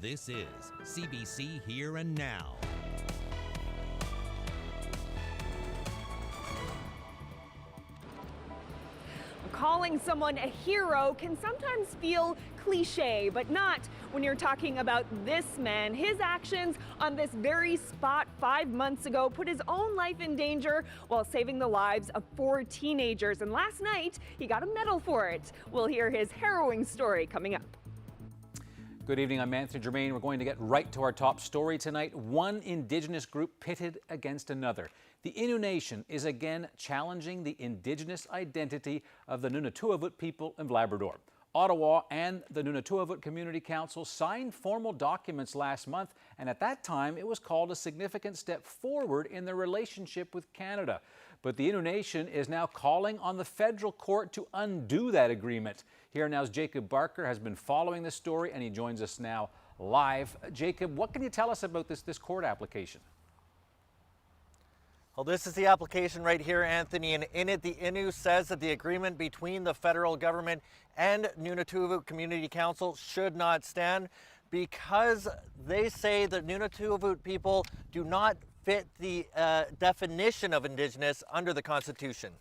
This is CBC Here and Now. Calling someone a hero can sometimes feel cliche, but not when you're talking about this man. His actions on this very spot 5 months ago put his own life in danger while saving the lives of 4 teenagers. And last night, he got a medal for it. We'll hear his harrowing story coming up. Good evening, I'm Anthony Germain. We're going to get right to our top story tonight. One Indigenous group pitted against another. The Innu Nation is again challenging the Indigenous identity of the Nunatuavut people of Labrador. Ottawa and the Nunatuavut Community Council signed formal documents last month, and at that time it was called a significant step forward in their relationship with Canada. But the Innu Nation is now calling on the federal court to undo that agreement. Here Now's Jacob Barker has been following this story, and he joins us now live. Jacob, what can you tell us about this court application? Well, this is the application right here, Anthony, and in it the Innu says that the agreement between the federal government and Nunatuavut Community Council should not stand because they say that Nunatuavut people do not fit the definition of Indigenous under the Constitution.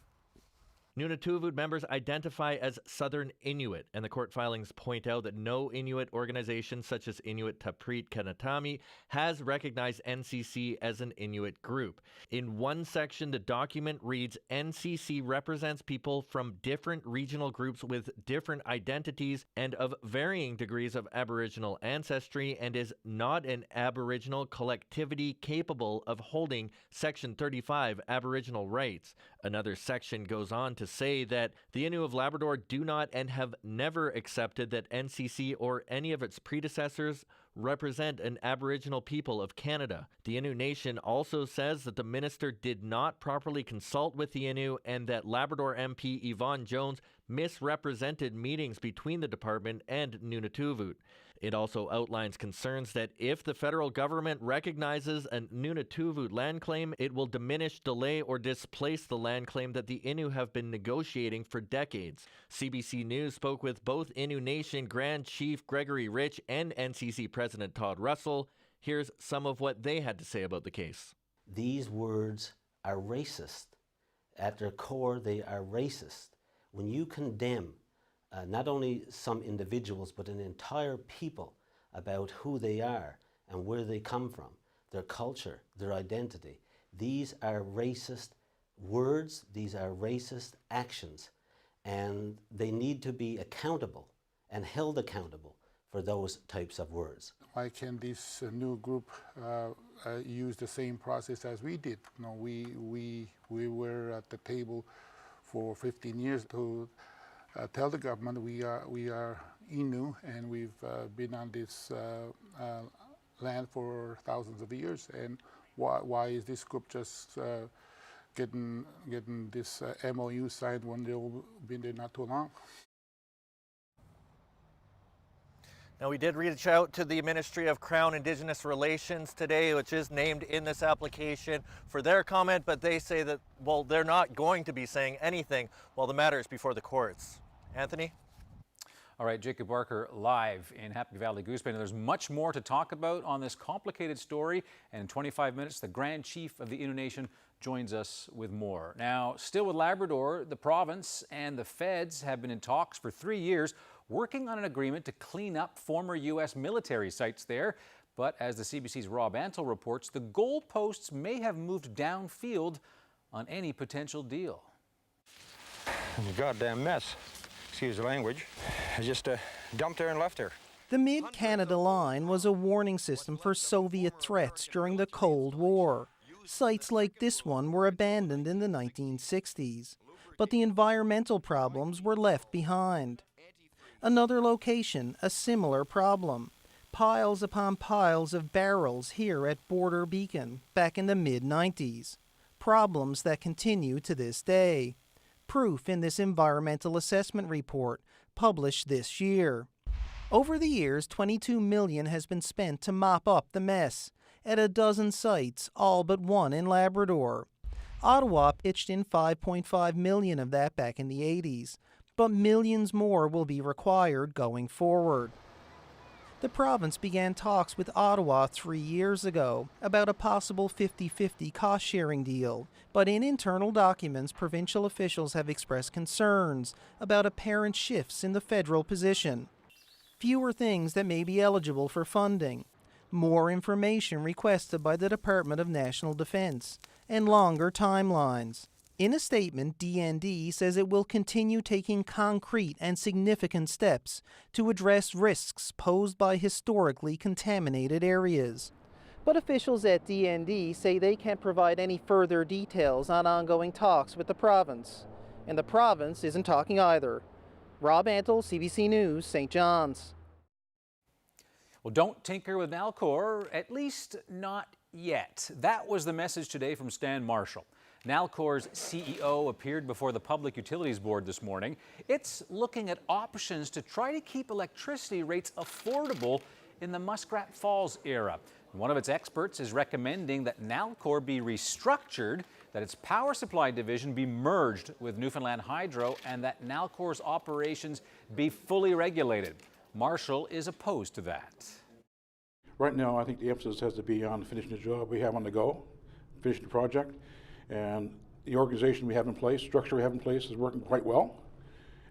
Nunatuavut members identify as Southern Inuit, and the court filings point out that no Inuit organization such as Inuit Taprit Kanatami has recognized NCC as an Inuit group. In one section, the document reads, NCC represents people from different regional groups with different identities and of varying degrees of Aboriginal ancestry and is not an Aboriginal collectivity capable of holding Section 35 Aboriginal rights. Another section goes on to say that the Innu of Labrador do not and have never accepted that NCC or any of its predecessors represent an Aboriginal people of Canada. The Innu Nation also says that the minister did not properly consult with the Innu and that Labrador MP Yvonne Jones misrepresented meetings between the department and Nunatuavut. It also outlines concerns that if the federal government recognizes a Nunatuavut land claim, it will diminish, delay, or displace the land claim that the Innu have been negotiating for decades. CBC News spoke with both Innu Nation Grand Chief Gregory Rich and NCC President Todd Russell. Here's some of what they had to say about the case. These words are racist. At their core, they are racist. When you condemn not only some individuals, but an entire people about who they are and where they come from, their culture, their identity. These are racist words, these are racist actions, and they need to be accountable and held accountable for those types of words. Why can this new group use the same process as we did? You know, we were at the table for 15 years to tell the government we are Innu and we've been on this land for thousands of years. And why is this group just getting this MOU signed when they've been there not too long? Now, we did reach out to the Ministry of Crown Indigenous Relations today, which is named in this application, for their comment, but they say that, well, they're not going to be saying anything while the matter is before the courts. Anthony? All right, Jacob Barker live in Happy Valley Goose Bay. Now, there's much more to talk about on this complicated story, and in 25 minutes, the Grand Chief of the Innu Nation joins us with more. Now, still with Labrador, the province and the feds have been in talks for 3 years, working on an agreement to clean up former U.S. military sites there. But as the CBC's Rob Antle reports, the goalposts may have moved downfield on any potential deal. It's a goddamn mess. Excuse the language. I just dumped her and left her. The Mid-Canada Line was a warning system for Soviet threats during the Cold War. Sites like this one were abandoned in the 1960s, but the environmental problems were left behind. Another location, a similar problem. Piles upon piles of barrels here at Border Beacon back in the mid-90s. Problems that continue to this day. Proof in this environmental assessment report published this year. Over the years, $22 million has been spent to mop up the mess at a dozen sites, all but one in Labrador. Ottawa pitched in $5.5 million of that back in the 80s. But millions more will be required going forward. The province began talks with Ottawa 3 years ago about a possible 50-50 cost-sharing deal, but in internal documents, provincial officials have expressed concerns about apparent shifts in the federal position. Fewer things that may be eligible for funding, more information requested by the Department of National Defence, and longer timelines. In a statement, DND says it will continue taking concrete and significant steps to address risks posed by historically contaminated areas. But officials at DND say they can't provide any further details on ongoing talks with the province. And the province isn't talking either. Rob Antle, CBC News, St. John's. Well, don't tinker with Nalcor, at least not yet. That was the message today from Stan Marshall. Nalcor's CEO appeared before the Public Utilities Board this morning. It's looking at options to try to keep electricity rates affordable in the Muskrat Falls era. One of its experts is recommending that Nalcor be restructured, that its power supply division be merged with Newfoundland Hydro, and that Nalcor's operations be fully regulated. Marshall is opposed to that. Right now, I think the emphasis has to be on finishing the job we have on the go, finishing the project. And the organization we have in place, structure we have in place is working quite well.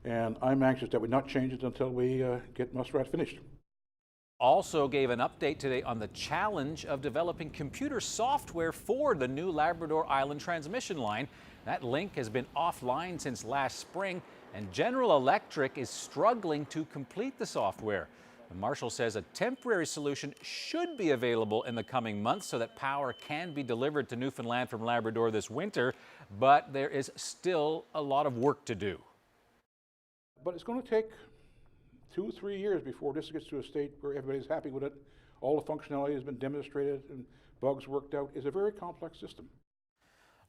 And I'm anxious that we not change it until we get Muskrat finished. Also gave an update today on the challenge of developing computer software for the new Labrador Island transmission line. That link has been offline since last spring, and General Electric is struggling to complete the software. Marshall says a temporary solution should be available in the coming months so that power can be delivered to Newfoundland from Labrador this winter, but there is still a lot of work to do. But it's going to take 2 or 3 years before this gets to a state where everybody's happy with it. All the functionality has been demonstrated and bugs worked out. It's a very complex system.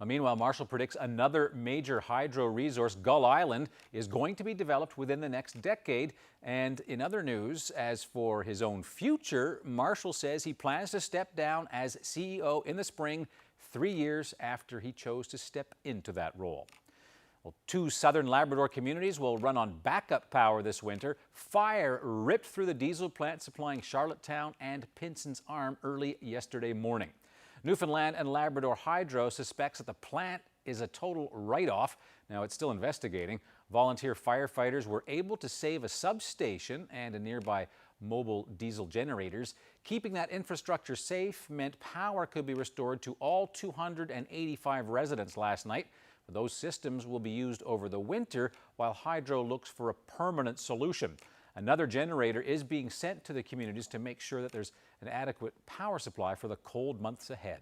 Meanwhile, Marshall predicts another major hydro resource, Gull Island, is going to be developed within the next decade. And in other news, as for his own future, Marshall says he plans to step down as CEO in the spring, 3 years after he chose to step into that role. Well, 2 southern Labrador communities will run on backup power this winter. Fire ripped through the diesel plant supplying Charlottetown and Pinson's Arm early yesterday morning. Newfoundland and Labrador Hydro suspects that the plant is a total write-off. Now, it's still investigating. Volunteer firefighters were able to save a substation and a nearby mobile diesel generators. Keeping that infrastructure safe meant power could be restored to all 285 residents last night. Those systems will be used over the winter while Hydro looks for a permanent solution. Another generator is being sent to the communities to make sure that there's an adequate power supply for the cold months ahead.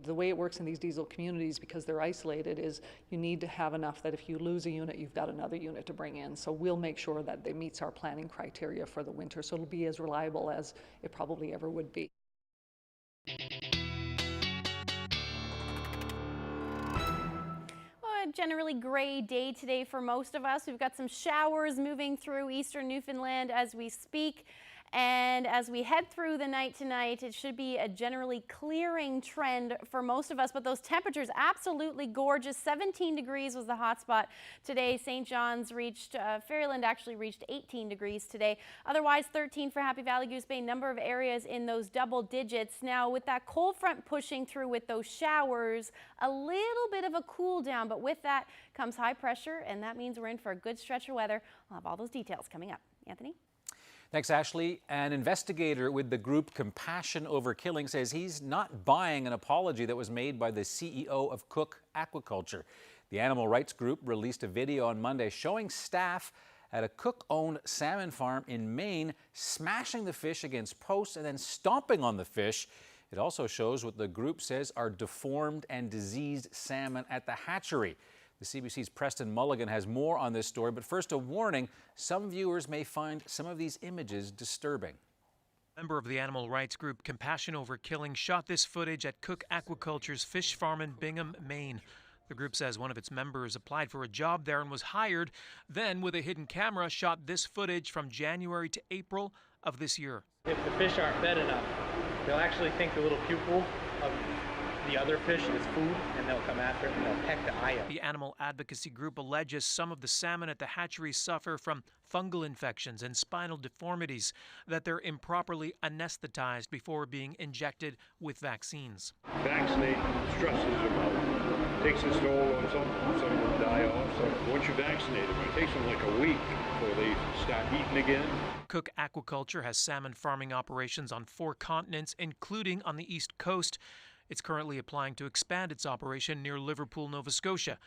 The way it works in these diesel communities, because they're isolated, is you need to have enough that if you lose a unit, you've got another unit to bring in. So we'll make sure that it meets our planning criteria for the winter, so it'll be as reliable as it probably ever would be. Generally gray day today for most of us. We've got some showers moving through eastern Newfoundland as we speak. And as we head through the night tonight, it should be a generally clearing trend for most of us, but those temperatures absolutely gorgeous. 17 degrees was the hot spot today. St. John's reached, Ferryland actually reached 18 degrees today. Otherwise 13 for Happy Valley, Goose Bay, number of areas in those double digits. Now with that cold front pushing through with those showers, a little bit of a cool down, but with that comes high pressure, and that means we're in for a good stretch of weather. I'll have all those details coming up. Anthony? Thanks, Ashley. An investigator with the group Compassion Over Killing says he's not buying an apology that was made by the CEO of Cook Aquaculture. The animal rights group released a video on Monday showing staff at a Cook-owned salmon farm in Maine smashing the fish against posts and then stomping on the fish. It also shows what the group says are deformed and diseased salmon at the hatchery. The CBC's Preston Mulligan has more on this story, but first a warning, some viewers may find some of these images disturbing. A member of the animal rights group Compassion Over Killing shot this footage at Cook Aquaculture's fish farm in Bingham, Maine. The group says one of its members applied for a job there and was hired, then with a hidden camera shot this footage from January to April of this year. If the fish aren't fed enough, they'll actually think the little pupil of the other fish as food, and they'll come after it and they'll peck the eye out. The animal advocacy group alleges some of the salmon at the hatchery suffer from fungal infections and spinal deformities, that they're improperly anesthetized before being injected with vaccines. Vaccinating stresses them out, takes its toll on some will die off. So once you vaccinate them, it takes them like a week before they start eating again. Cook Aquaculture has salmon farming operations on 4 continents, including on the East Coast. It's currently applying to expand its operation near Liverpool, Nova Scotia.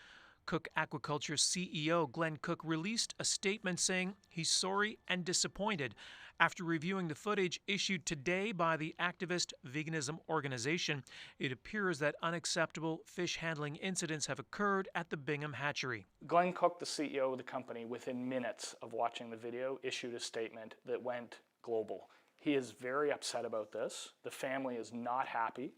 Cook Aquaculture CEO Glenn Cook released a statement saying he's sorry and disappointed after reviewing the footage issued today by the activist veganism organization. It appears that unacceptable fish handling incidents have occurred at the Bingham hatchery. Glenn Cook, the CEO of the company, within minutes of watching the video, issued a statement that went global. He is very upset about this. The family is not happy.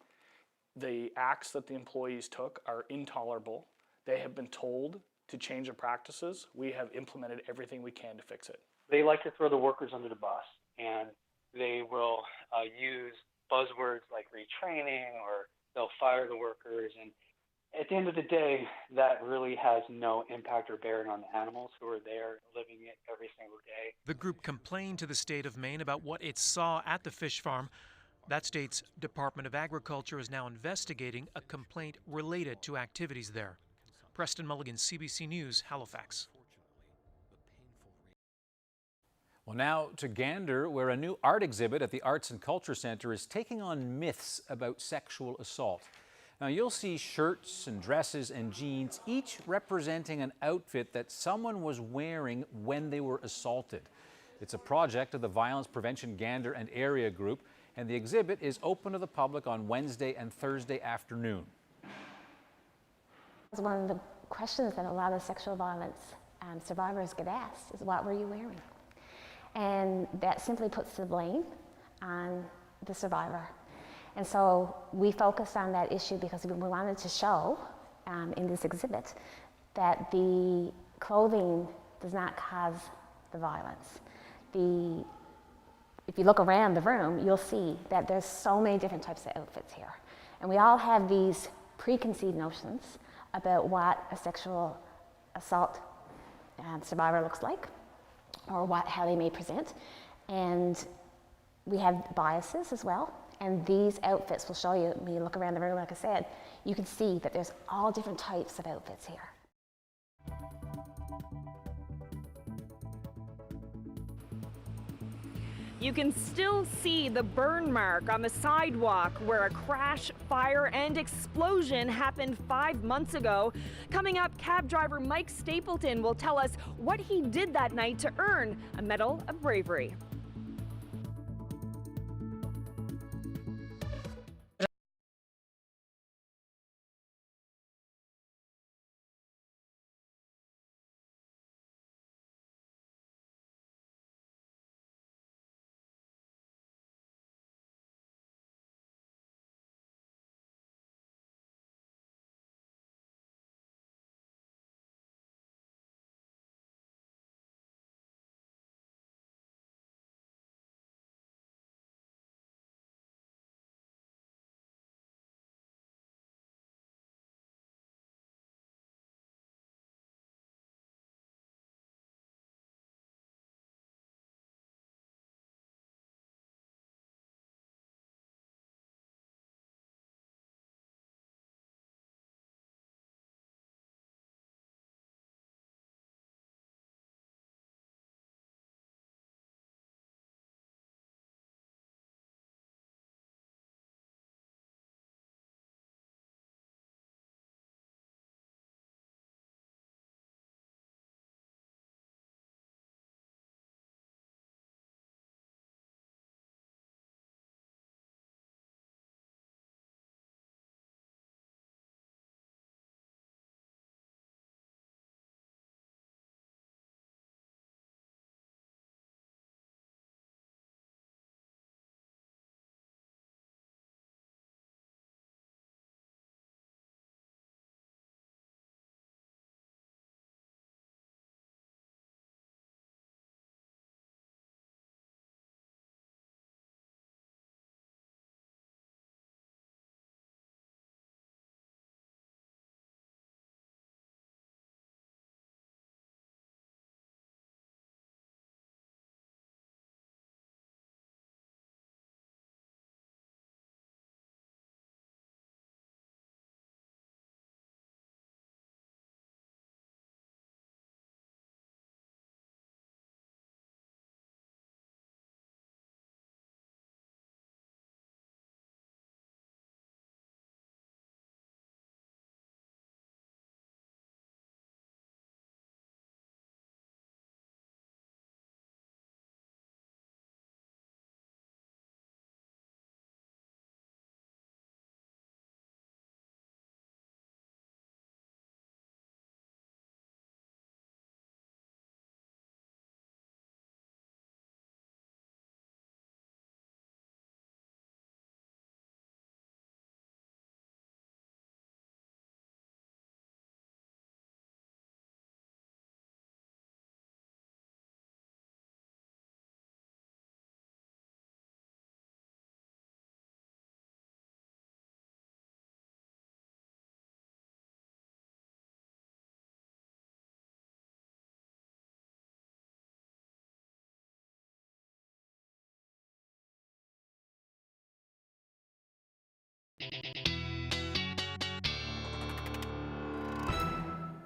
The acts that the employees took are intolerable. They have been told to change their practices. We have implemented everything we can to fix it. They like to throw the workers under the bus, and they will use buzzwords like retraining, or they'll fire the workers. And at the end of the day, that really has no impact or bearing on the animals who are there living it every single day. The group complained to the state of Maine about what it saw at the fish farm. That state's Department of Agriculture is now investigating a complaint related to activities there. Preston Mulligan, CBC News, Halifax. Well, now to Gander, where a new art exhibit at the Arts and Culture Centre is taking on myths about sexual assault. Now, you'll see shirts and dresses and jeans, each representing an outfit that someone was wearing when they were assaulted. It's a project of the Violence Prevention Gander and Area Group, and the exhibit is open to the public on Wednesday and Thursday afternoon. One of the questions that a lot of sexual violence survivors get asked is, what were you wearing? And that simply puts the blame on the survivor. And so we focused on that issue because we wanted to show in this exhibit that the clothing does not cause the violence. If you look around the room, you'll see that there's so many different types of outfits here. And we all have these preconceived notions about what a sexual assault survivor looks like, or how they may present. And we have biases as well. And these outfits will show you, when you look around the room, like I said, you can see that there's all different types of outfits here. You can still see the burn mark on the sidewalk where a crash, fire, and explosion happened 5 months ago. Coming up, cab driver Mike Stapleton will tell us what he did that night to earn a Medal of Bravery.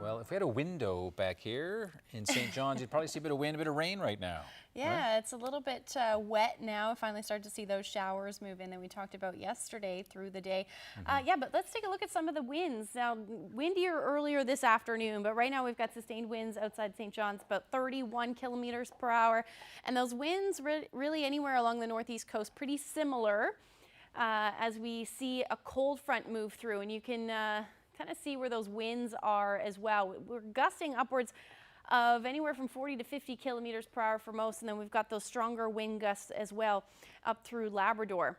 Well, if we had a window back here in St. John's, you'd probably see a bit of wind, a bit of rain right now. Yeah, it's a little bit wet now. Finally started to see those showers move in that we talked about yesterday through the day. Yeah, but let's take a look at some of the winds. Now, windier earlier this afternoon, but right now we've got sustained winds outside St. John's, about 31 kilometers per hour. And those winds really anywhere along the northeast coast, pretty similar as we see a cold front move through. And you can kind of see where those winds are as well. We're gusting upwards of anywhere from 40 to 50 kilometers per hour for most, and then we've got those stronger wind gusts as well up through Labrador.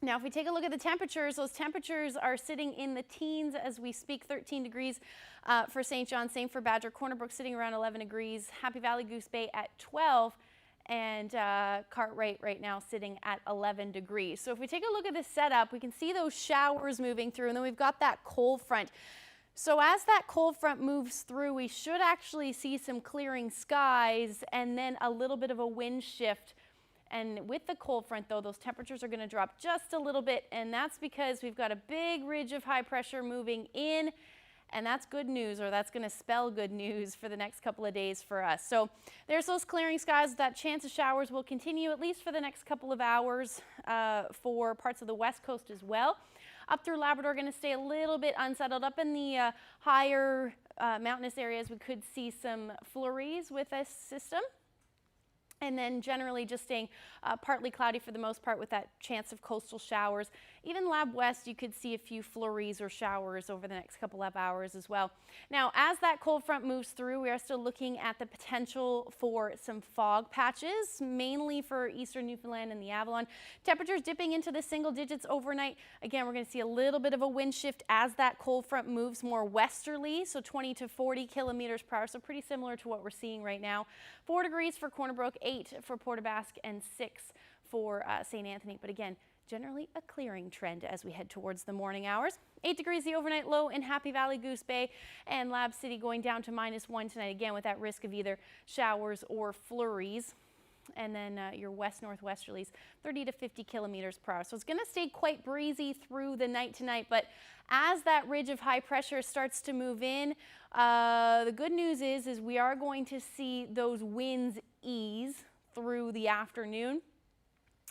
Now, if we take a look at the temperatures, those temperatures are sitting in the teens as we speak. 13 degrees for St. John, same for Badger. Corner Brook sitting around 11 degrees. Happy Valley, Goose Bay at 12. And Cartwright right now sitting at 11 degrees. So if we take a look at this setup, we can see those showers moving through, and then we've got that cold front. So as that cold front moves through, we should actually see some clearing skies and then a little bit of a wind shift. And with the cold front, though, those temperatures are going to drop just a little bit, and that's because we've got a big ridge of high pressure moving in. And that's good news, or that's going to spell good news for the next couple of days for us. So there's those clearing skies. That chance of showers will continue at least for the next couple of hours for parts of the west coast as well. Up through Labrador, going to stay a little bit unsettled. Up in the higher mountainous areas, we could see some flurries with this system. And then generally just staying partly cloudy for the most part with that chance of coastal showers. Even Lab West, you could see a few flurries or showers over the next couple of hours as well. Now, as that cold front moves through, we are still looking at the potential for some fog patches, mainly for eastern Newfoundland and the Avalon. Temperatures dipping into the single digits overnight. Again, we're going to see a little bit of a wind shift as that cold front moves more westerly, so 20 to 40 kilometers per hour, so pretty similar to what we're seeing right now. 4 degrees for Corner Brook, 8 for Port aux Basques, and 6 for St. Anthony. But again, generally a clearing trend as we head towards the morning hours. 8 degrees the overnight low in Happy Valley, Goose Bay, and Lab City going down to -1 tonight, again with that risk of either showers or flurries. And then your west-northwesterlies, 30 to 50 kilometers per hour. So it's going to stay quite breezy through the night tonight. But as that ridge of high pressure starts to move in, the good news is we are going to see those winds ease through the afternoon.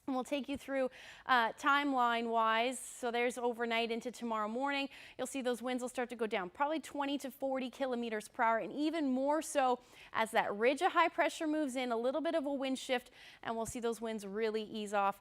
And we'll take you through timeline-wise. So there's overnight into tomorrow morning. You'll see those winds will start to go down, probably 20 to 40 kilometers per hour, and even more so as that ridge of high pressure moves in, a little bit of a wind shift, and we'll see those winds really ease off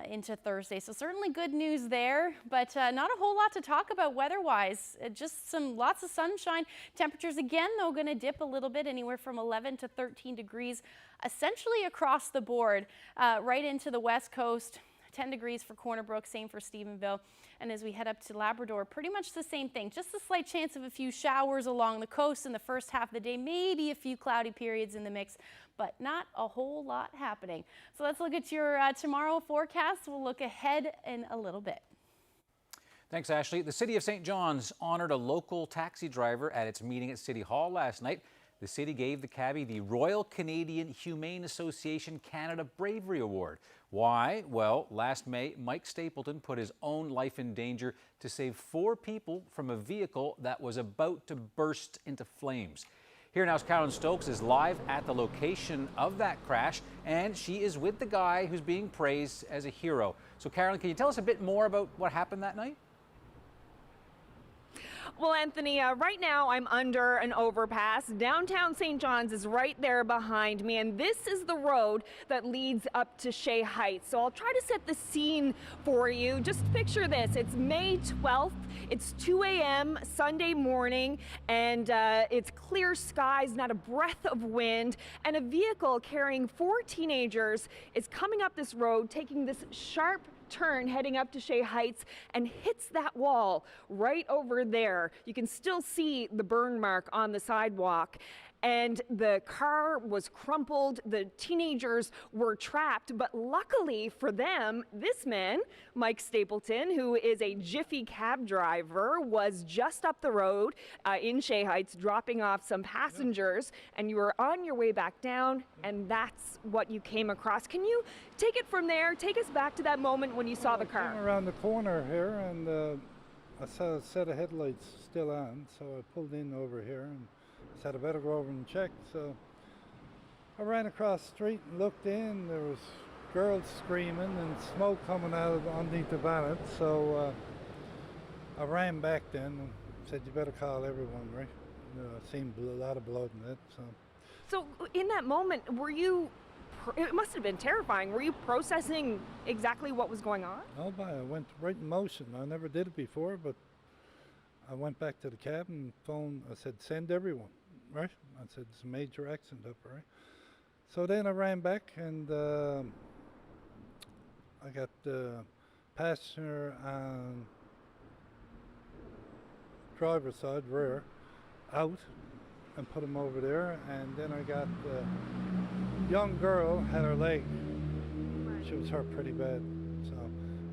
into Thursday. So certainly good news there, but not a whole lot to talk about weather-wise. Just lots of sunshine. Temperatures again, though, going to dip a little bit, anywhere from 11 to 13 degrees, essentially across the board, right into the west coast. 10 degrees for Corner Brook, same for Stephenville. And as we head up to Labrador, pretty much the same thing. Just a slight chance of a few showers along the coast in the first half of the day, maybe a few cloudy periods in the mix, but not a whole lot happening. So let's look at your tomorrow forecast. We'll look ahead in a little bit. Thanks, Ashley. The City of St. John's honored a local taxi driver at its meeting at City Hall last night. The city gave the cabbie the Royal Canadian Humane Association Canada Bravery Award. Why? Well, last May, Mike Stapleton put his own life in danger to save 4 people from a vehicle that was about to burst into flames. Here now, Carolyn Stokes is live at the location of that crash, and she is with the guy who's being praised as a hero. So, Carolyn, can you tell us a bit more about what happened that night? Well, Anthony, right now I'm under an overpass. Downtown St. John's is right there behind me, and this is the road that leads up to Shea Heights. So I'll try to set the scene for you. Just picture this. It's May 12th. It's 2 a.m. Sunday morning, and it's clear skies, not a breath of wind, and a vehicle carrying 4 teenagers is coming up this road, taking this sharp turn heading up to Shea Heights, and hits that wall right over there. You can still see the burn mark on the sidewalk. and the car was crumpled. The teenagers were trapped, but luckily for them, this man, Mike Stapleton, who is a Jiffy cab driver, was just up the road in Shea Heights dropping off some passengers, and you were on your way back down, and that's what you came across. Can you take it from there? Take us back to that moment when you saw the car. I came around the corner here, and I saw a set of headlights still on, so I pulled in over here and said I better go over and check. So I ran across the street and looked in. There was girls screaming and smoke coming out of underneath the bonnet. So I ran back then and said, you better call everyone, right? I seen a lot of blood in it. So in that moment, were you, it must have been terrifying. Were you processing exactly what was going on? Oh, boy, I went right in motion. I never did it before, but I went back to the cab and phoned. I said, send everyone, right? I said, it's a major accident up, right? So then I ran back and I got the passenger and driver's side rear out and put him over there, and then I got the young girl had her leg. She was hurt pretty bad, so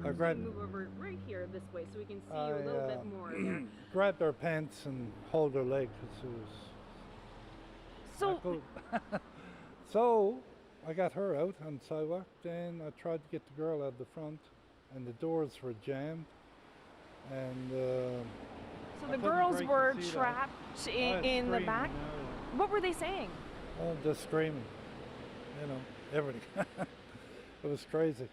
I grabbed. Move over right here this way so we can see you a little bit more there. Grabbed her pants and hold her leg because it was. So. So I got her out on the sidewalk. Then I tried to get the girl out the front, and the doors were jammed, and. So the girls were trapped in the back? What were they saying? Oh, just screaming, you know, everything. It was crazy.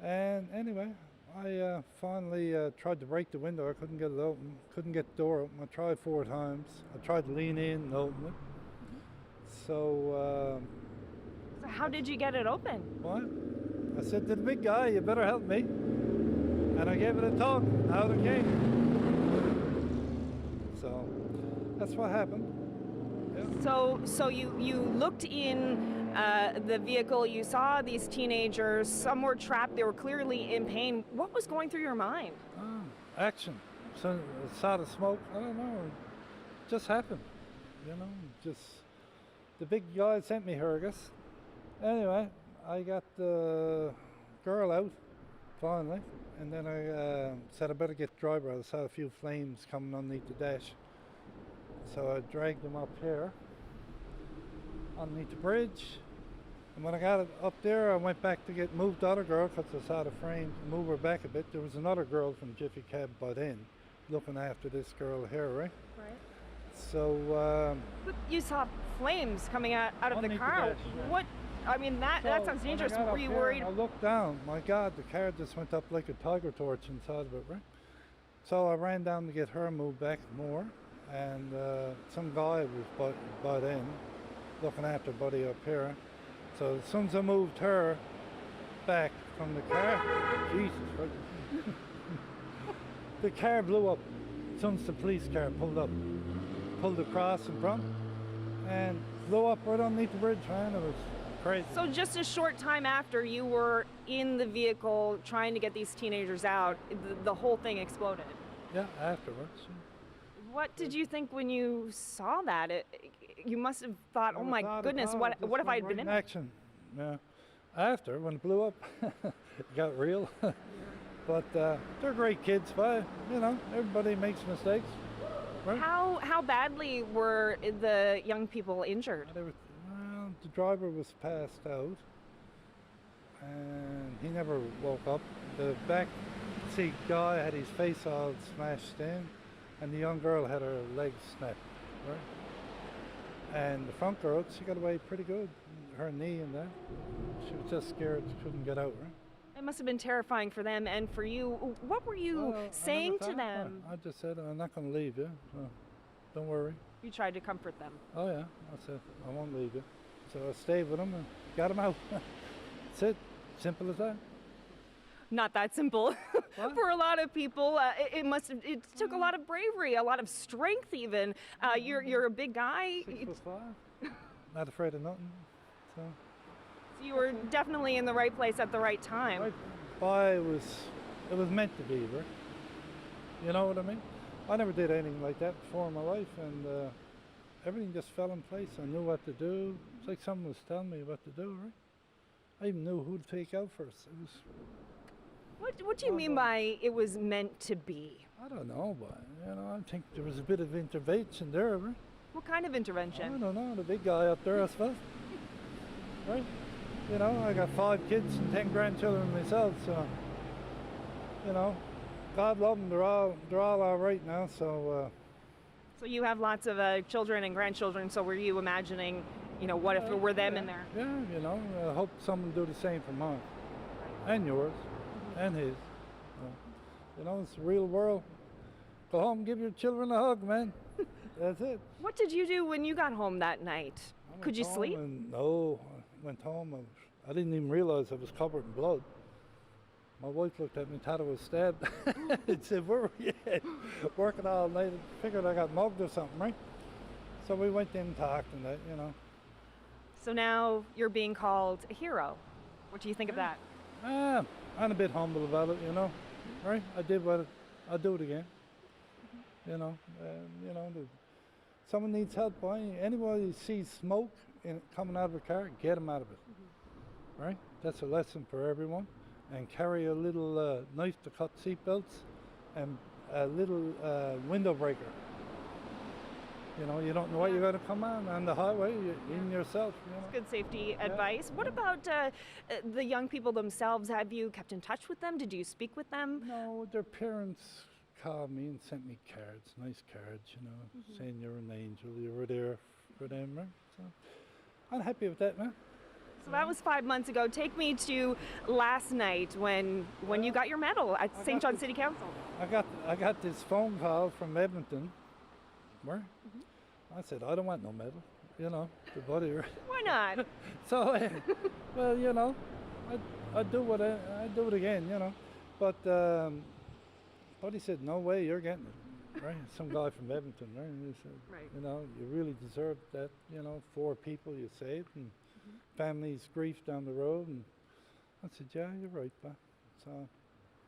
And anyway, I finally tried to break the window. I couldn't get it open, couldn't get the door open. I tried 4 times. I tried to lean in and open it. So how did you get it open? What? I said to the big guy, you better help me. And I gave it a tug. Out it came. So that's what happened. Yeah. So you looked in the vehicle, you saw these teenagers, some were trapped, they were clearly in pain. What was going through your mind? Action. So I saw the smoke, I don't know, it just happened. You know, just the big guy sent me here, I guess. Anyway, I got the girl out finally. And then I said I better get the driver out. I saw a few flames coming underneath the dash. So I dragged them up here, underneath the bridge. And when I got it up there, I went back to get moved the other girl because I saw the frame, move her back a bit. There was another girl from Jiffy Cab by then, looking after this girl here, right? Right. So. But you saw flames coming out of the car. What? I mean, that sounds dangerous. Were you worried? I looked down. My God, the car just went up like a tiger torch inside of it, right? So I ran down to get her moved back more, and some guy was by then looking after Buddy up here. So as soon as I moved her back from the car, Jesus, right? The car blew up. As soon as the police car pulled across in front, and blew up right underneath the bridge, man. It was crazy. So just a short time after you were in the vehicle trying to get these teenagers out, the whole thing exploded. Yeah, afterwards. What did you think when you saw that? You must have thought, oh my goodness, what if I had been in action? Yeah. After, when it blew up, it got real. But they're great kids, but you know, everybody makes mistakes. Right? How badly were the young people injured? The driver was passed out, and he never woke up. The back seat guy had his face all smashed in, and the young girl had her legs snapped, right? And the front girl, she got away pretty good, her knee and that. She was just scared, she couldn't get out, right? It must have been terrifying for them and for you. What were you saying to them? I just said, I'm not going to leave you, so don't worry. You tried to comfort them? Oh yeah, I said, I won't leave you. So I stayed with them and got them out. That's it, simple as that. Not that simple. For a lot of people, it took a lot of bravery, a lot of strength even. You're a big guy. 6'5", not afraid of nothing. So you were definitely in the right place at the right time. Right. Boy, it was meant to be, right? You know what I mean? I never did anything like that before in my life, and everything just fell in place. I knew what to do. It's like someone was telling me what to do, right? I even knew who to take out first. It was. What do you mean by it was meant to be? I don't know, but I think there was a bit of intervention there, right? What kind of intervention? I don't know, the big guy up there, I suppose. Right? I got 5 kids and 10 grandchildren myself, so God love them. They're all right now. So. So you have lots of children and grandchildren. So were you imagining, what if it were them in there? Yeah, I hope someone do the same for mine, and yours, and his. It's the real world. Go home, give your children a hug, man. That's it. What did you do when you got home that night? Could you sleep? No, I went home. I didn't even realize I was covered in blood. My wife looked at me, thought I was stabbed. And said, "Where were you at?" Working all night. Figured I got mugged or something, right? So we went in and talked and that, So now you're being called a hero. What do you think of that? I'm a bit humble about it, Right? I did what I'll do it again. Someone needs help. Anybody sees smoke coming out of a car, get them out of it. Right? That's a lesson for everyone. And carry a little knife to cut seatbelts and a little window breaker. You don't know what you're going to come on the highway, in yourself. That's good safety advice. What about the young people themselves? Have you kept in touch with them? Did you speak with them? No, their parents called me and sent me cards, nice cards, saying you're an angel, you were there for them, right? So I'm happy with that, man. So that was 5 months ago. Take me to last night when you got your medal at St. John City Council. I got this phone call from Edmonton. Where? I said, I don't want no medal, the body. Why not? So, well, I'd do it again, But he said, no way, you're getting it, right? Some guy from Edmonton, right? And he said, you really deserve that, 4 people you saved and family's grief down the road. And I said, yeah, you're right, pa. So.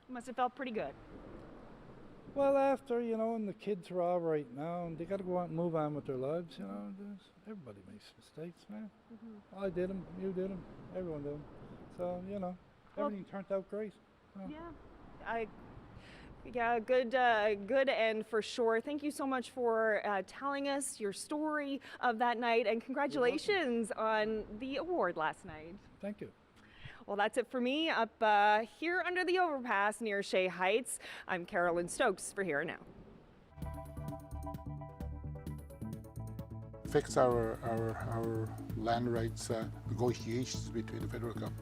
Must have felt pretty good. Well, after, and the kids are all right now, and they got to go out and move on with their lives, everybody makes mistakes, man. I did them, you did them, everyone did them. So, everything turned out great. Yeah, good end for sure. Thank you so much for telling us your story of that night, and congratulations on the award last night. Thank you. Well, that's it for me up here under the overpass near Shea Heights. I'm Carolyn Stokes for Here and Now. Fix our land rights negotiations between the federal government.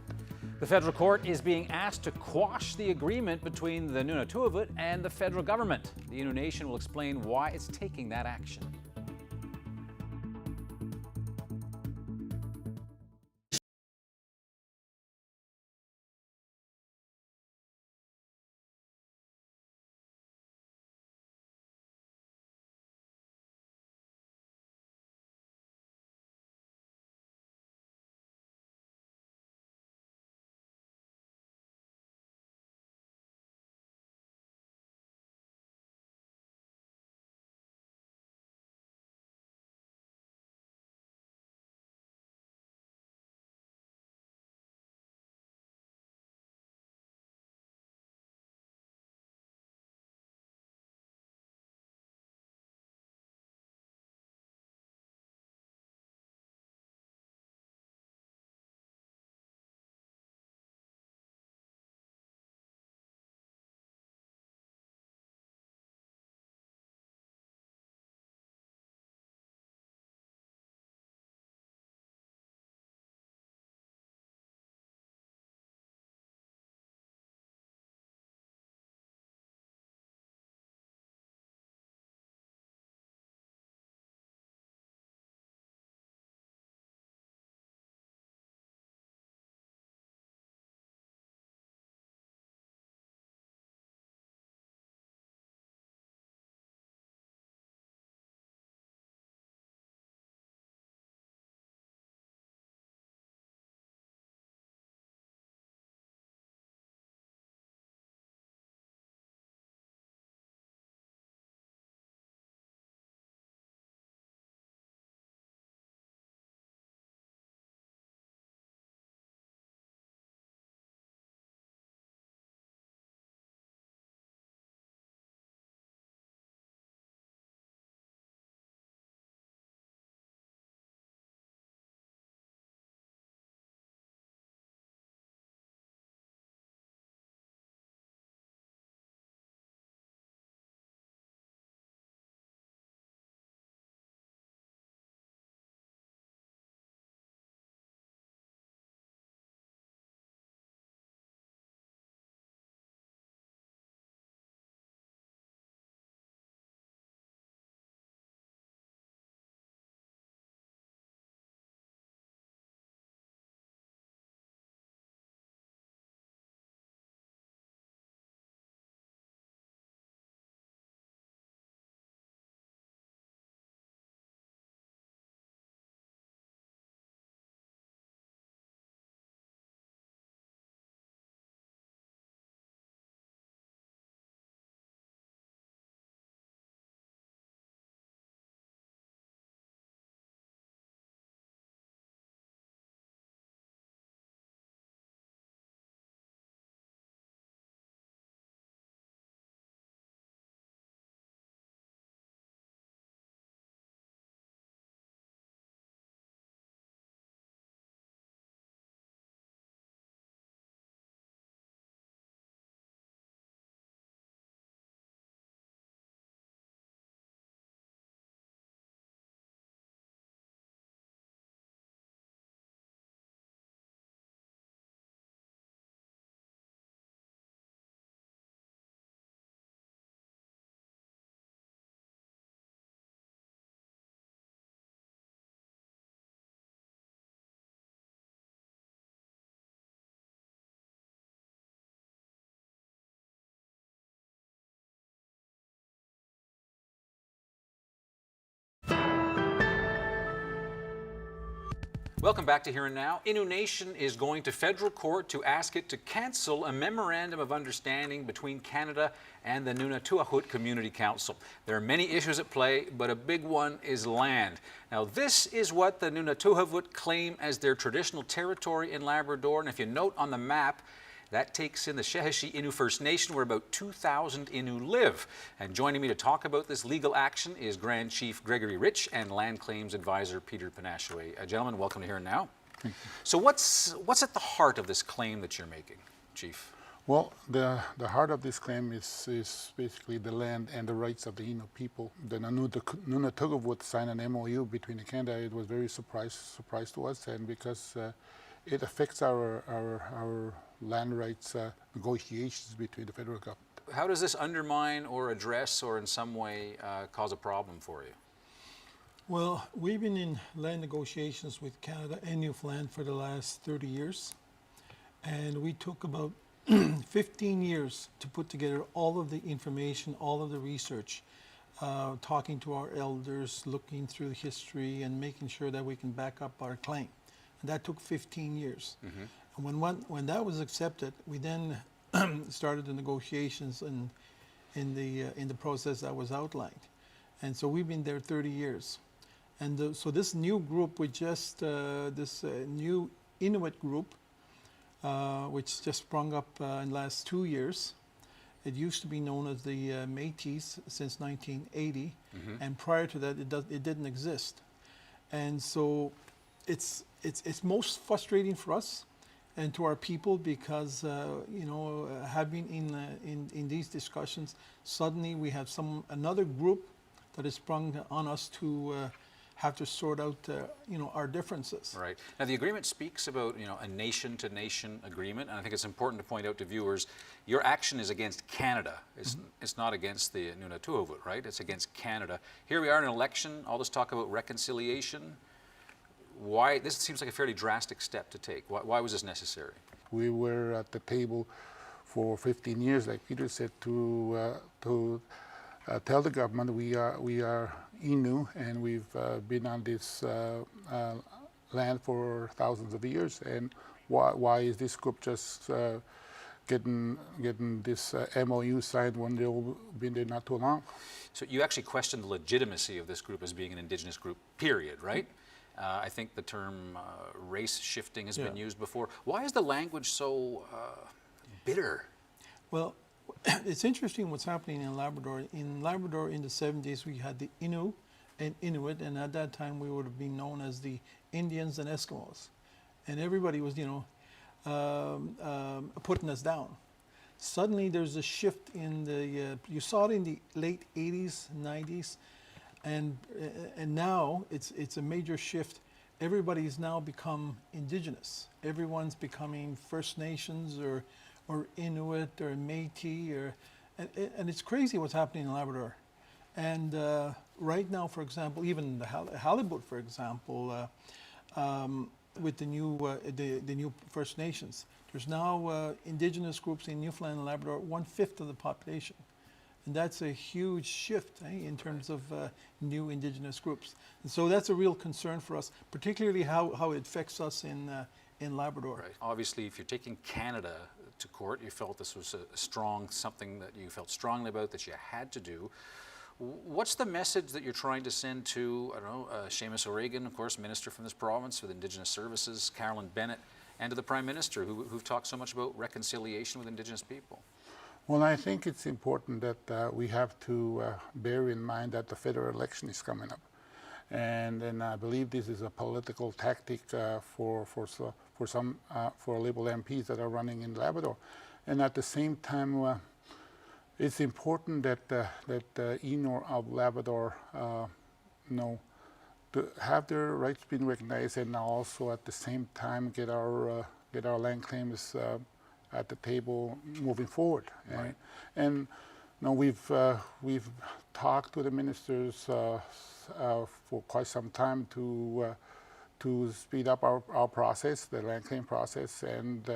The federal court is being asked to quash the agreement between the Nunavut and the federal government. The Innu Nation will explain why it's taking that action. Welcome back to Here and Now. Innu Nation is going to federal court to ask it to cancel a memorandum of understanding between Canada and the Nunatuhut Community Council. There are many issues at play, but a big one is land. Now, this is what the Nunatuhut claim as their traditional territory in Labrador, and if you note on the map, that takes in the Sheheshi Innu First Nation, where about 2,000 Innu live. And joining me to talk about this legal action is Grand Chief Gregory Rich and Land Claims Advisor Peter Panashaway. Gentlemen, welcome to Here and Now. So what's at the heart of this claim that you're making, Chief? Well, the heart of this claim is basically the land and the rights of the Innu people. The Nunatuhut signed an MOU between Canada. It was very surprise to us, and because it affects our land rights negotiations between the federal government. How does this undermine or address or in some way cause a problem for you? Well, we've been in land negotiations with Canada and Newfoundland for the last 30 years. And we took about 15 years to put together all of the information, all of the research, talking to our elders, looking through history and making sure that we can back up our claim. And that took 15 years. Mm-hmm. And when that was accepted, we then started the negotiations in the process that was outlined. And so we've been there 30 years. And so this new group, this new Inuit group, which just sprung up in the last 2 years. It used to be known as the Métis since 1980, mm-hmm. and prior to that, it didn't exist. And so it's most frustrating for us and to our people because having in these discussions, suddenly we have another group that is sprung on us to have to sort out our differences. Right. Now the agreement speaks about a nation-to-nation agreement, and I think it's important to point out to viewers, your action is against Canada. It's not against the Nunatuhut, right? It's against Canada. Here we are in an election, all this talk about reconciliation. Why? This seems like a fairly drastic step to take. Why was this necessary? We were at the table for 15 years, like Peter said, to tell the government we are Innu and we've been on this land for thousands of years. And why is this group just getting this MOU signed when they've been there not too long? So you actually question the legitimacy of this group as being an Indigenous group, period, right? I think the term race shifting has been used before. Why is the language so bitter? Well, it's interesting what's happening in Labrador. In Labrador in the 70s, we had the Innu and Inuit, and at that time we would have been known as the Indians and Eskimos. And everybody was, putting us down. Suddenly there's a shift in you saw it in the late 80s, 90s, and now it's a major shift. Everybody's now become Indigenous. Everyone's becoming First Nations or Inuit or Métis, and it's crazy what's happening in Labrador. And right now, for example, even the halibut, for example, with the new First Nations, there's now Indigenous groups in Newfoundland and Labrador, 1/5 of the population. And that's a huge shift in terms of new Indigenous groups. And so that's a real concern for us, particularly how it affects us in Labrador. Right. Obviously, if you're taking Canada to court, you felt this was something that you felt strongly about, that you had to do. What's the message that you're trying to send to, Seamus O'Regan, of course, Minister from this province with Indigenous Services, Carolyn Bennett, and to the Prime Minister, who've talked so much about reconciliation with Indigenous people? Well, I think it's important that we have to bear in mind that the federal election is coming up. And I believe this is a political tactic for Liberal MPs that are running in Labrador. And at the same time, it's important that the Innu of Labrador, to have their rights being recognized, and also at the same time get our land claims at the table moving forward. Right. And we've talked to the ministers for quite some time to speed up our process, the land claim process. And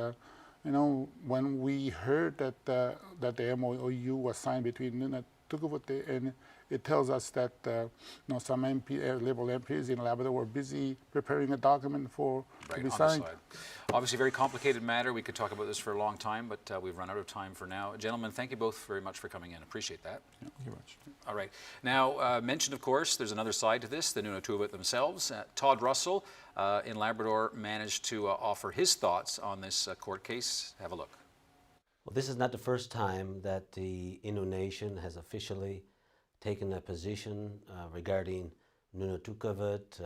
when we heard that the MOU was signed between Nunatuhut and it tells us that some Liberal MPs in Labrador were busy preparing a document to be signed. Obviously, a very complicated matter. We could talk about this for a long time, but we've run out of time for now. Gentlemen, thank you both very much for coming in. Appreciate that. Yeah, thank you very much. All right. Now, mentioned, of course, there's another side to this, the Nunavut themselves. Todd Russell in Labrador managed to offer his thoughts on this court case. Have a look. Well, this is not the first time that the Innu Nation has officially taken a position regarding Nunavut,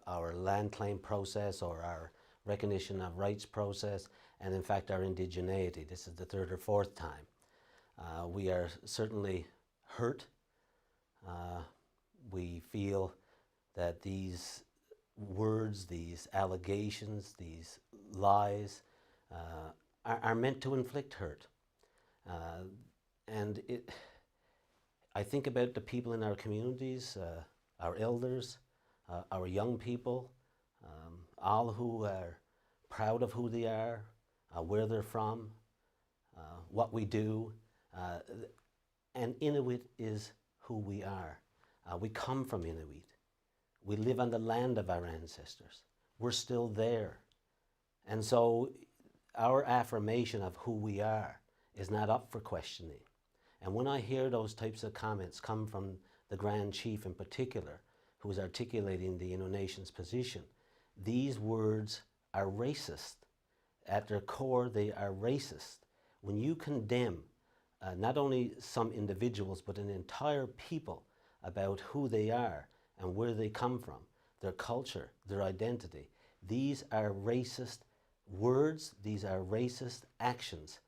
our land claim process or our recognition of rights process, and in fact our indigeneity. This is the third or fourth time. We are certainly hurt. We feel that these words, these allegations, these lies are meant to inflict hurt. And I think about the people in our communities, our elders, our young people, all who are proud of who they are, where they're from, what we do. And Inuit is who we are. We come from Inuit. We live on the land of our ancestors. We're still there. And so our affirmation of who we are is not up for questioning. And when I hear those types of comments come from the Grand Chief in particular, who is articulating the Innu Nation's position, these words are racist. At their core, they are racist. When you condemn not only some individuals, but an entire people about who they are and where they come from, their culture, their identity, these are racist words, these are racist actions,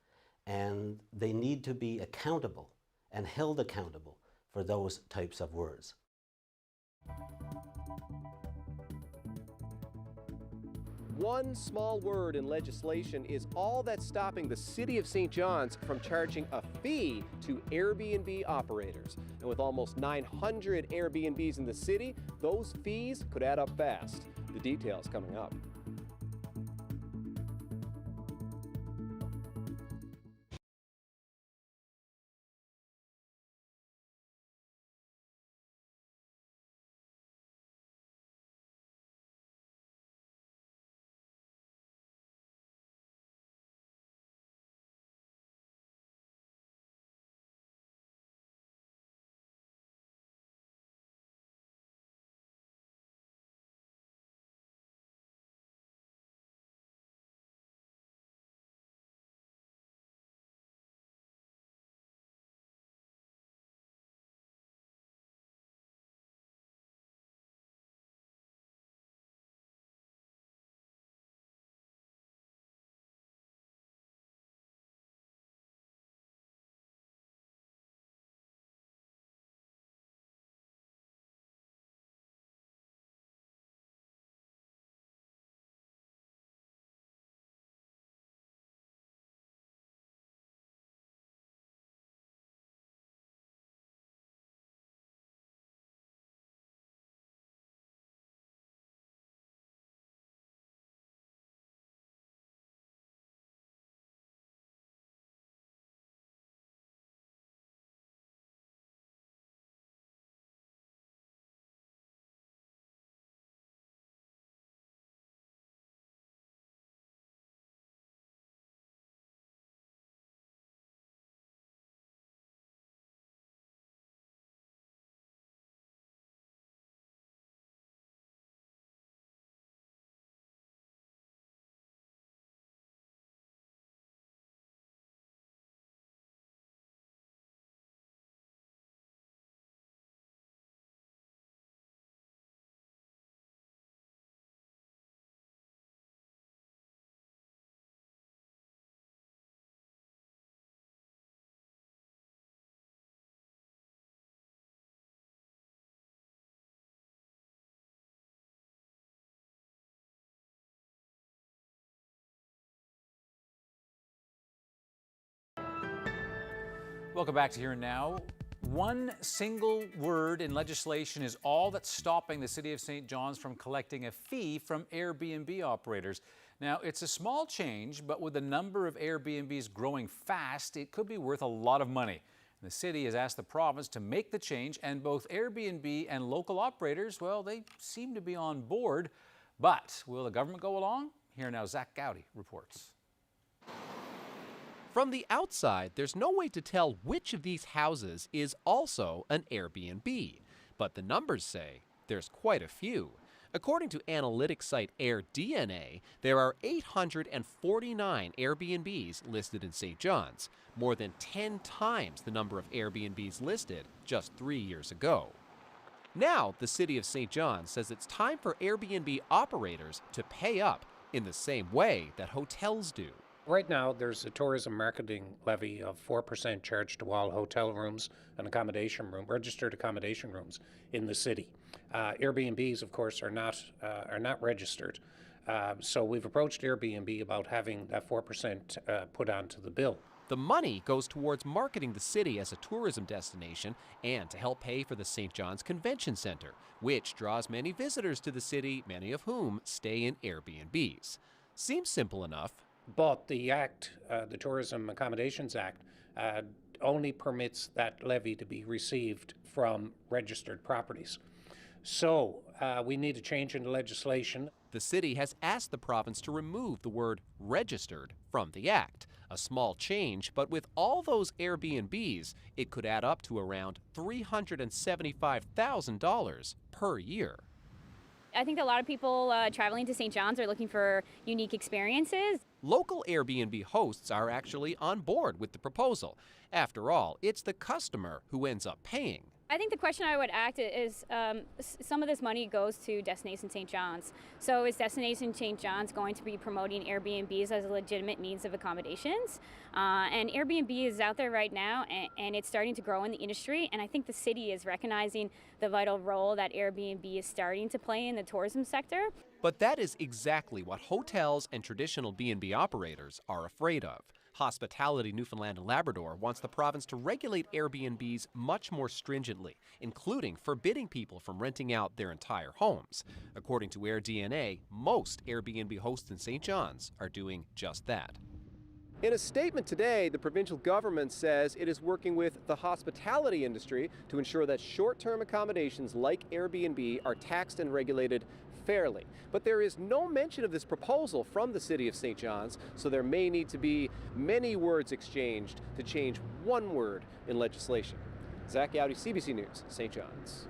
and they need to be accountable and held accountable for those types of words. One small word in legislation is all that's stopping the City of St. John's from charging a fee to Airbnb operators. And with almost 900 Airbnbs in the city, those fees could add up fast. The details coming up. Welcome back to Here and Now. One single word in legislation is all that's stopping the City of St. John's from collecting a fee from Airbnb operators. Now, it's a small change, but with the number of Airbnbs growing fast, it could be worth a lot of money. The city has asked the province to make the change, and both Airbnb and local operators, well, they seem to be on board. But will the government go along? Here now, Zach Gowdy reports. From the outside, there's no way to tell which of these houses is also an Airbnb. But the numbers say there's quite a few. According to analytics site AirDNA, there are 849 Airbnbs listed in St. John's, more than 10 times the number of Airbnbs listed just 3 years ago. Now, the city of St. John's says it's time for Airbnb operators to pay up in the same way that hotels do. Right now, there's a tourism marketing levy of 4% charged to all hotel rooms and registered accommodation rooms in the city. Airbnbs, of course, are not registered. So we've approached Airbnb about having that 4% put onto the bill. The money goes towards marketing the city as a tourism destination and to help pay for the St. John's Convention Center, which draws many visitors to the city, many of whom stay in Airbnbs. Seems simple enough. But the Act, the Tourism Accommodations Act, only permits that levy to be received from registered properties. So we need a change in the legislation. The city has asked the province to remove the word registered from the Act. A small change, but with all those Airbnbs, it could add up to around $375,000 per year. I think a lot of people traveling to St. John's are looking for unique experiences. Local Airbnb hosts are actually on board with the proposal. After all, it's the customer who ends up paying. I think the question I would ask is some of this money goes to Destination St. John's. So is Destination St. John's going to be promoting Airbnbs as a legitimate means of accommodations? And Airbnb is out there right now, and it's starting to grow in the industry. And I think the city is recognizing the vital role that Airbnb is starting to play in the tourism sector. But that is exactly what hotels and traditional B&B operators are afraid of. Hospitality Newfoundland and Labrador wants the province to regulate Airbnbs much more stringently, including forbidding people from renting out their entire homes. According to AirDNA, most Airbnb hosts in St. John's are doing just that. In a statement today, the provincial government says it is working with the hospitality industry to ensure that short-term accommodations like Airbnb are taxed and regulated fairly. But there is no mention of this proposal from the city of St. John's, so there may need to be many words exchanged to change one word in legislation. Zach Gowdy, CBC News, St. John's.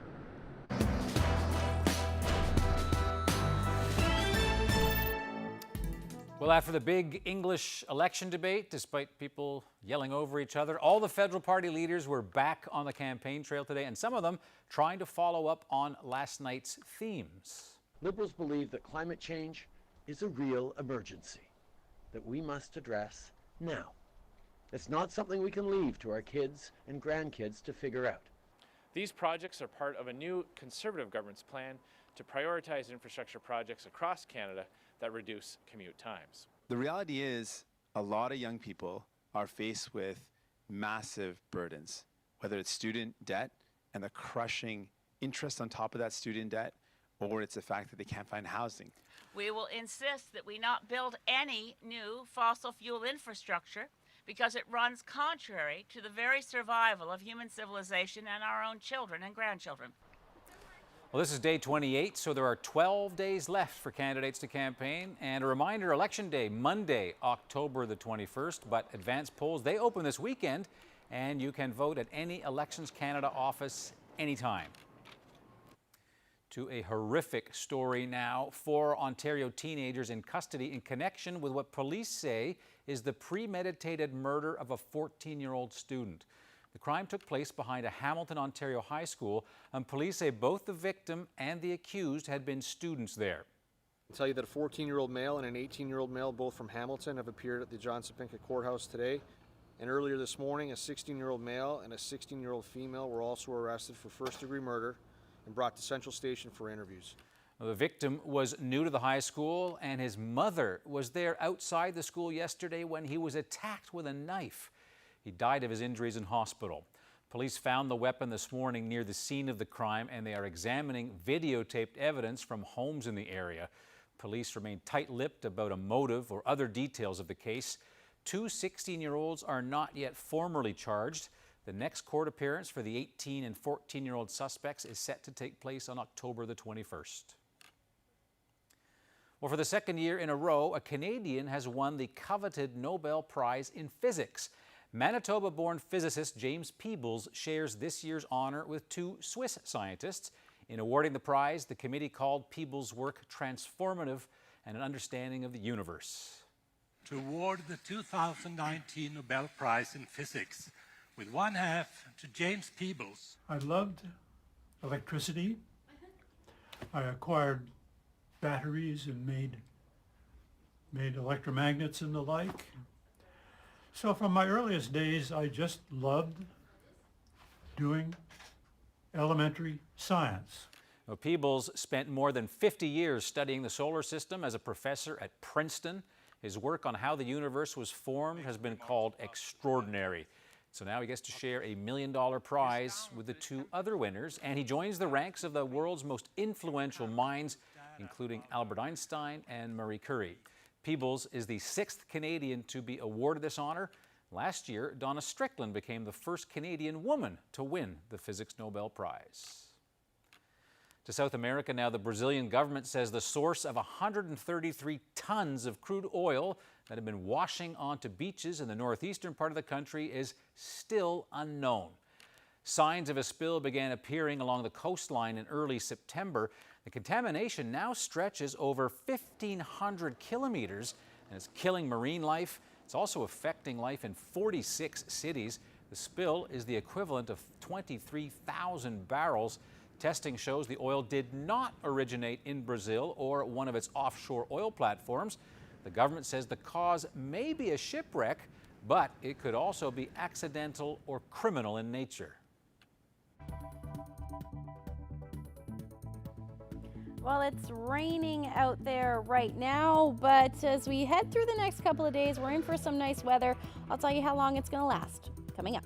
Well, after the big English election debate, despite people yelling over each other, all the federal party leaders were back on the campaign trail today, and some of them trying to follow up on last night's themes. Liberals believe that climate change is a real emergency that we must address now. It's not something we can leave to our kids and grandkids to figure out. These projects are part of a new Conservative government's plan to prioritize infrastructure projects across Canada that reduce commute times. The reality is a lot of young people are faced with massive burdens, whether it's student debt and the crushing interest on top of that student debt, or it's the fact that they can't find housing. We will insist that we not build any new fossil fuel infrastructure because it runs contrary to the very survival of human civilization and our own children and grandchildren. Well, this is day 28, so there are 12 days left for candidates to campaign. And a reminder, Election Day, Monday, October the 21st. But advance polls, they open this weekend, and you can vote at any Elections Canada office anytime. To a horrific story now. 4 Ontario teenagers in custody in connection with what police say is the premeditated murder of a 14-year-old student. The crime took place behind a Hamilton, Ontario high school, and police say both the victim and the accused had been students there. I'll tell you that a 14-year-old male and an 18-year-old male, both from Hamilton, have appeared at the Johnson Pinket Courthouse today. And earlier this morning, a 16-year-old male and a 16-year-old female were also arrested for first-degree murder and brought to Central Station for interviews. The victim was new to the high school, and his mother was there outside the school yesterday when he was attacked with a knife. He died of his injuries in hospital. Police found the weapon this morning near the scene of the crime, and they are examining videotaped evidence from homes in the area. Police remain tight-lipped about a motive or other details of the case. 2 16-year-olds are not yet formally charged. The next court appearance for the 18 and 14-year-old suspects is set to take place on October the 21st. Well, for the second year in a row, a Canadian has won the coveted Nobel Prize in Physics. Manitoba-born physicist James Peebles shares this year's honor with two Swiss scientists. In awarding the prize, the committee called Peebles' work transformative and an understanding of the universe. To award the 2019 Nobel Prize in Physics, with one half to James Peebles. I loved electricity. I acquired batteries and made electromagnets and the like. So from my earliest days, I just loved doing elementary science. Well, Peebles spent more than 50 years studying the solar system as a professor at Princeton. His work on how the universe was formed has been called extraordinary. So now he gets to share a $1 million prize with the two other winners, and he joins the ranks of the world's most influential minds, including Albert Einstein and Marie Curie. Peebles is the 6th Canadian to be awarded this honor. Last year, Donna Strickland became the first Canadian woman to win the Physics Nobel Prize. To South America now, the Brazilian government says the source of 133 tons of crude oil that have been washing onto beaches in the northeastern part of the country is still unknown. Signs of a spill began appearing along the coastline in early September. The contamination now stretches over 1,500 kilometers and is killing marine life. It's also affecting life in 46 cities. The spill is the equivalent of 23,000 barrels. Testing shows the oil did not originate in Brazil or one of its offshore oil platforms. The government says the cause may be a shipwreck, but it could also be accidental or criminal in nature. Well, it's raining out there right now, but as we head through the next couple of days, we're in for some nice weather. I'll tell you how long it's going to last coming up.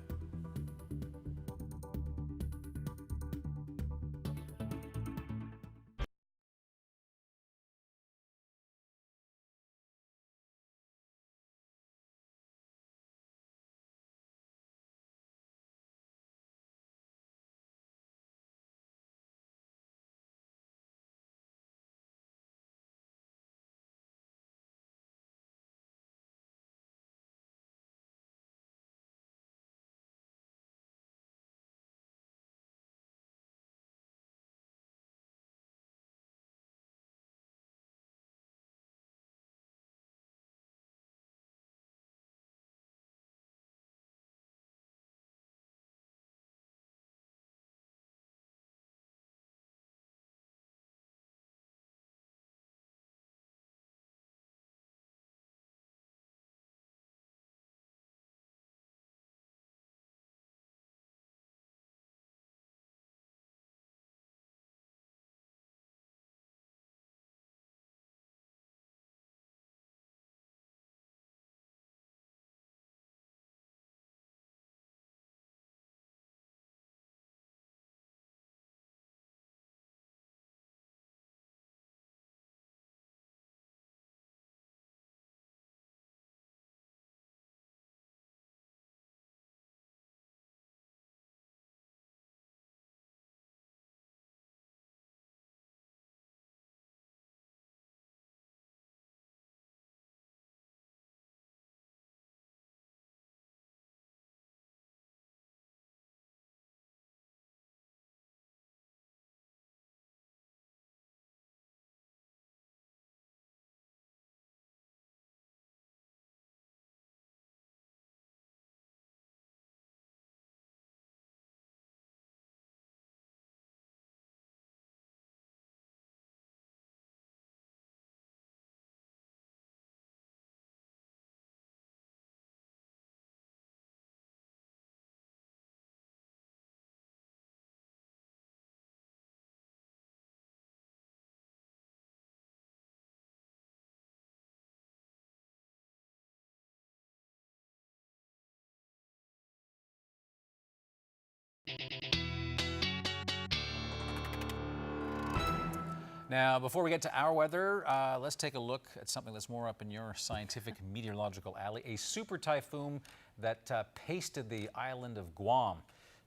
Now, before we get to our weather, let's take a look at something that's more up in your scientific meteorological alley. A super typhoon that pasted the island of Guam.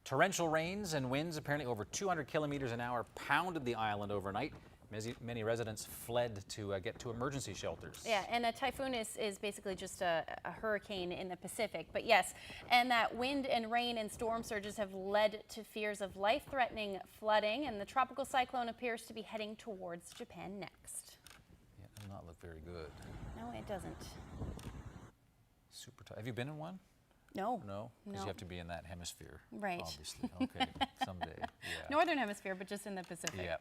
Torrential rains and winds, apparently over 200 kilometers an hour, pounded the island overnight. Many residents fled to get to emergency shelters. Yeah, and a typhoon is basically just a hurricane in the Pacific. But yes, and that wind and rain and storm surges have led to fears of life-threatening flooding, and the tropical cyclone appears to be heading towards Japan next. Yeah, it does not look very good. No, it doesn't. Super tough. Have you been in one? No. No? Because No. you have to be in that hemisphere. Right. Obviously. Okay, someday. Yeah. Northern hemisphere, but just in the Pacific. Yeah.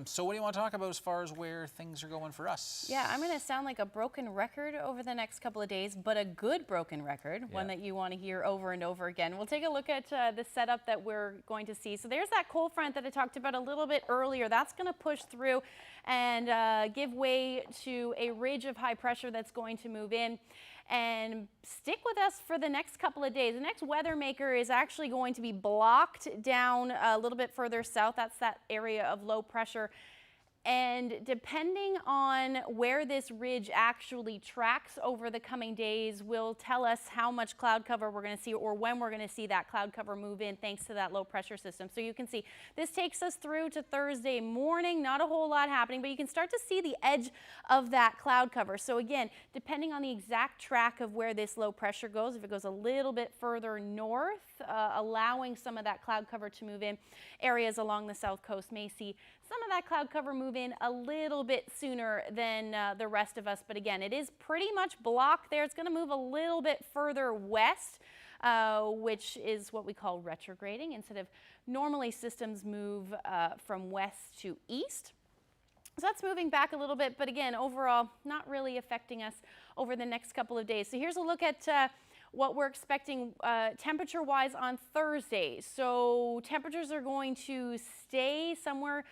So what do you want to talk about as far as where things are going for us? Yeah, I'm going to sound like a broken record over the next couple of days, but a good broken record, one that you want to hear over and over again. We'll take a look at the setup that we're going to see. So there's that cold front that I talked about a little bit earlier. That's going to push through and give way to a ridge of high pressure that's going to move in and stick with us for the next couple of days. The next weather maker is actually going to be blocked down a little bit further south. That's that area of low pressure. And depending on where this ridge actually tracks over the coming days will tell us how much cloud cover we're going to see or when we're going to see that cloud cover move in thanks to that low pressure system. So you can see this takes us through to Thursday morning. Not a whole lot happening, but you can start to see the edge of that cloud cover. So again, depending on the exact track of where this low pressure goes, if it goes a little bit further north, allowing some of that cloud cover to move in, areas along the south coast may see some of that cloud cover move in a little bit sooner than the rest of us. But again, it is pretty much blocked there. It's going to move a little bit further west, which is what we call retrograding. Instead of normally systems move from west to east. So that's moving back a little bit, but again, overall, not really affecting us over the next couple of days. So here's a look at what we're expecting temperature-wise on Thursday. So temperatures are going to stay somewhere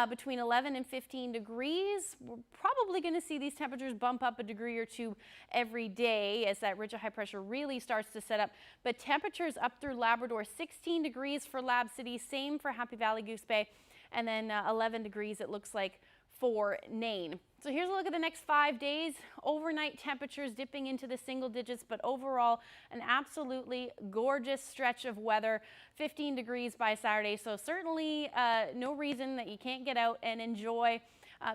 between 11 and 15 degrees. We're probably going to see these temperatures bump up a degree or two every day as that ridge of high pressure really starts to set up. But temperatures up through Labrador, 16 degrees for Lab City, same for Happy Valley, Goose Bay, and then 11 degrees it looks like for Nain. So here's a look at the next 5 days. Overnight temperatures dipping into the single digits, but overall an absolutely gorgeous stretch of weather. 15 degrees by Saturday, so certainly no reason that you can't get out and enjoy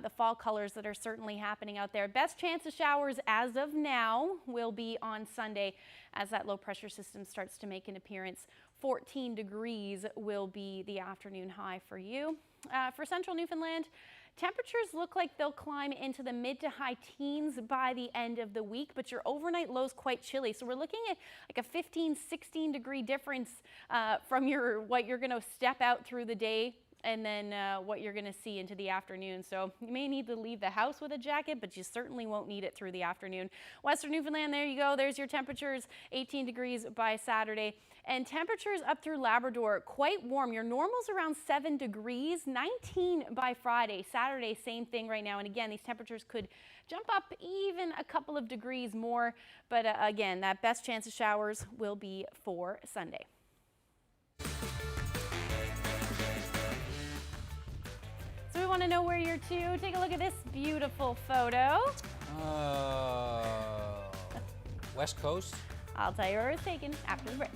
the fall colors that are certainly happening out there. Best chance of showers as of now will be on Sunday as that low pressure system starts to make an appearance. 14 degrees will be the afternoon high for you. For central Newfoundland, temperatures look like they'll climb into the mid to high teens by the end of the week, but your overnight low is quite chilly. So we're looking at like a 15, 16 degree difference from what you're going to step out through the day and then what you're going to see into the afternoon. So you may need to leave the house with a jacket, but you certainly won't need it through the afternoon. Western Newfoundland, there you go. There's your temperatures, 18 degrees by Saturday. And temperatures up through Labrador, quite warm. Your normal's around 7 degrees, 19 by Friday. Saturday, same thing right now. And again, these temperatures could jump up even a couple of degrees more. But again, that best chance of showers will be for Sunday. So we want to know where you're to. Take a look at this beautiful photo. West Coast. I'll tell you where it's taken after the break.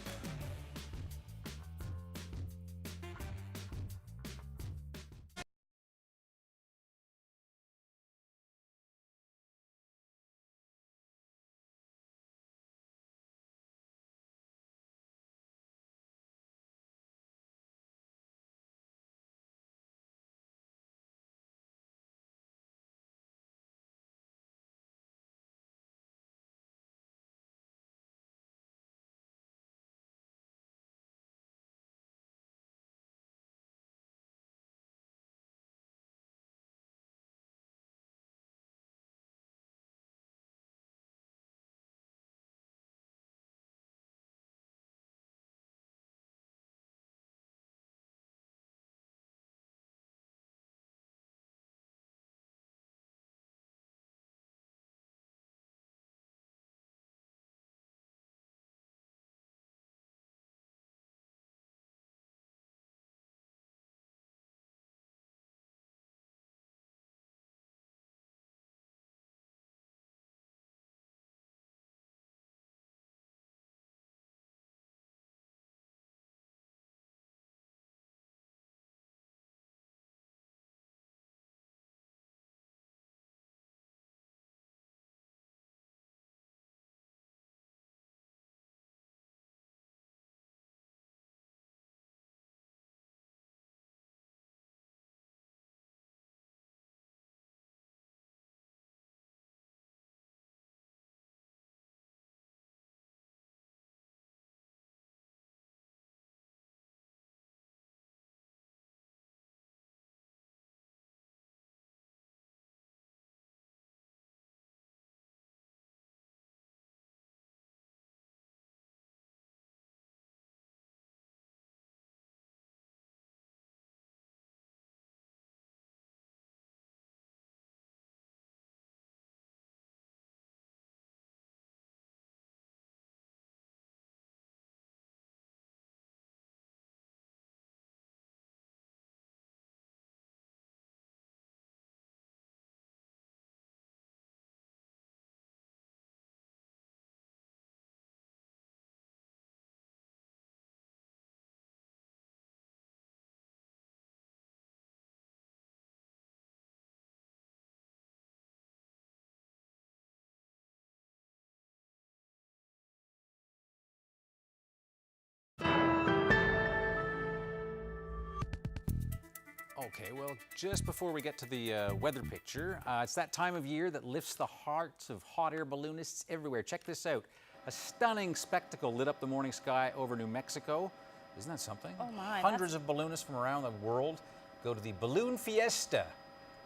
Okay, well, just before we get to the weather picture, it's that time of year that lifts the hearts of hot air balloonists everywhere. Check this out. A stunning spectacle lit up the morning sky over New Mexico. Isn't that something? Oh my. Hundreds of balloonists from around the world go to the Balloon Fiesta.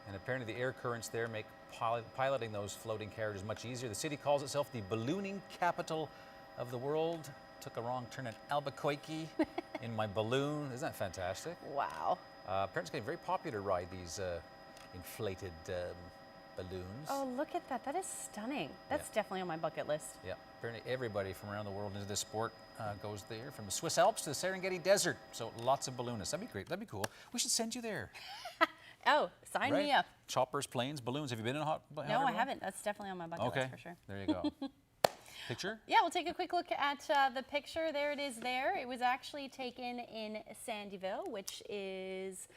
And apparently the air currents there make piloting those floating carriages much easier. The city calls itself the ballooning capital of the world. Took a wrong turn at Albuquerque in my balloon. Isn't that fantastic? Wow. Apparently it's getting very popular to ride these inflated balloons. Oh, look at that. That is stunning. That's definitely on my bucket list. Yeah, apparently everybody from around the world into this sport goes there, from the Swiss Alps to the Serengeti Desert. So lots of balloonists. That'd be great. That'd be cool. We should send you there. Oh, sign me up. Choppers, planes, balloons. Have you been in a hot air No, I balloon? haven't. That's definitely on my bucket list for sure. There you go. Picture? Yeah, we'll take a quick look at the picture. There it is there. It was actually taken in Sandyville, which is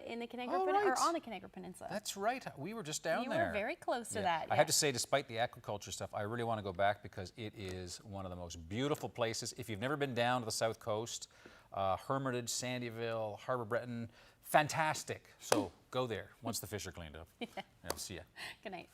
in the Canaveral or on the Canaveral Peninsula. That's right. We were just down there. You were very close to that. I have to say, despite the aquaculture stuff, I really want to go back because it is one of the most beautiful places. If you've never been down to the South Coast, Hermitage, Sandyville, Harbor Breton, fantastic. So go there once the fish are cleaned up. Yeah. I'll see you. Good night.